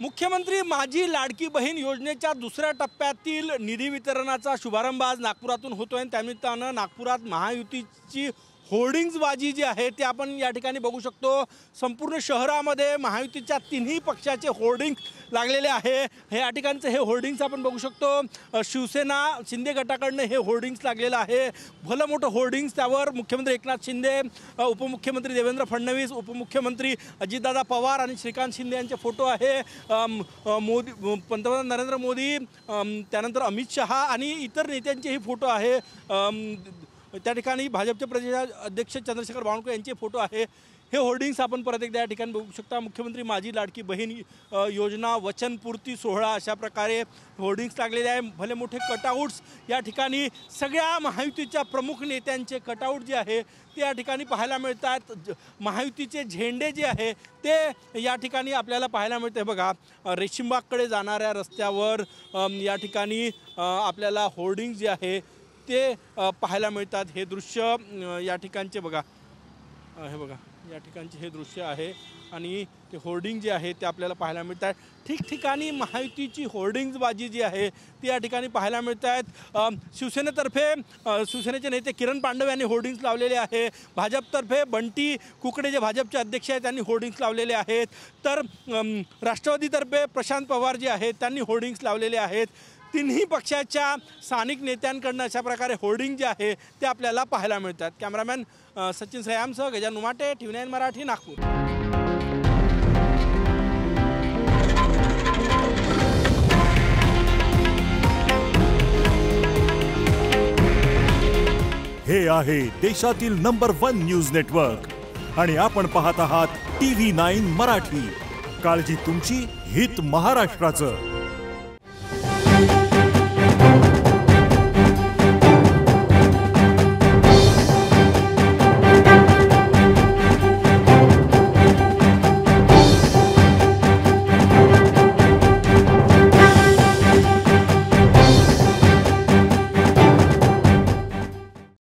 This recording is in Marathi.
मुख्यमंत्री माझी लाडकी बहीण योजनेच्या दुसऱ्या टप्प्यातील निधी वितरणाचा शुभारंभ आज नागपुरातून होतोय। त्यानिमित्तानं नागपुरात महायुतीची होर्डिंग्सबाजी जी आहे ते आपण या ठिकाणी बघू शकतो। संपूर्ण शहरामध्ये महायुतीच्या तिन्ही पक्षाचे होर्डिंग्स लागलेले आहे। हे या ठिकाणचे हे होर्डिंग्स आपण बघू शकतो। शिवसेना शिंदे गटाकडनं हे होर्डिंग्स लागलेलं आहे। भलं मोठं होर्डिंग्स, त्यावर मुख्यमंत्री एकनाथ शिंदे, उपमुख्यमंत्री देवेंद्र फडणवीस, उपमुख्यमंत्री अजितदादा पवार आणि श्रीकांत शिंदे यांचे फोटो आहे। मोदी, पंतप्रधान नरेंद्र मोदी, त्यानंतर अमित शहा आणि इतर नेत्यांचेही फोटो आहे। त्या ठिकाणी भाजपचे प्रदेश अध्यक्ष चंद्रशेखर बावनकुळे यांचे फोटो आहे। हे होर्डिंग्स आपण परत एकदा या ठिकाणी बघू शकता। मुख्यमंत्री माझी लाडकी बहीण योजना वचनपूर्ती सोहळा अशा प्रकारे होर्डिंग्स लागलेले आहे। भले मोठे कटआउट्स या ठिकाणी सगळ्या महायुतीच्या प्रमुख नेत्यांचे कटआउट जे आहे ते या ठिकाणी पाहायला मिळतात। महायुतीचे झेंडे जे आहे ते या ठिकाणी आपल्याला पाहायला मिळते। बघा, रेशीमबागकडे जाणाऱ्या रस्त्यावर या ठिकाणी आपल्याला होर्डिंग्स जे आहे ते पाहायला मिळतात। हे दृश्य या ठिकाणचे बघा, हे बघा या ठिकाणचे हे दृश्य आहे आणि ते होर्डिंग जे आहे ते आपल्याला पाहायला मिळतात। ठिकठिकाणी महायुतीची होर्डिंग्सबाजी जी आहे ती या ठिकाणी पाहायला मिळत आहेत। शिवसेनेतर्फे शिवसेनेचे नेते किरण पांडव यांनी होर्डिंग्स लावलेले आहे। भाजपतर्फे बंटी कुकडे जे भाजपचे अध्यक्ष आहेत त्यांनी होर्डिंग्स लावलेले आहेत। तर राष्ट्रवादीतर्फे प्रशांत पवार जे आहेत त्यांनी होर्डिंग्स लावलेले आहेत। तिन्ही पक्षाच्या स्थानिक नेत्यांकडून अशा प्रकारे होर्डिंग जे आहे ते आपल्याला पाहायला मिळतात। कॅमेरामॅन सचिन सयामसह गजानन उमाटे, TV9 मराठी, नागपूर। हे आहे देशातील नंबर 1 न्यूज नेटवर्क आणि आपण पाहत आहात TV9 मराठी। काळजी तुमची, हित महाराष्ट्राचं।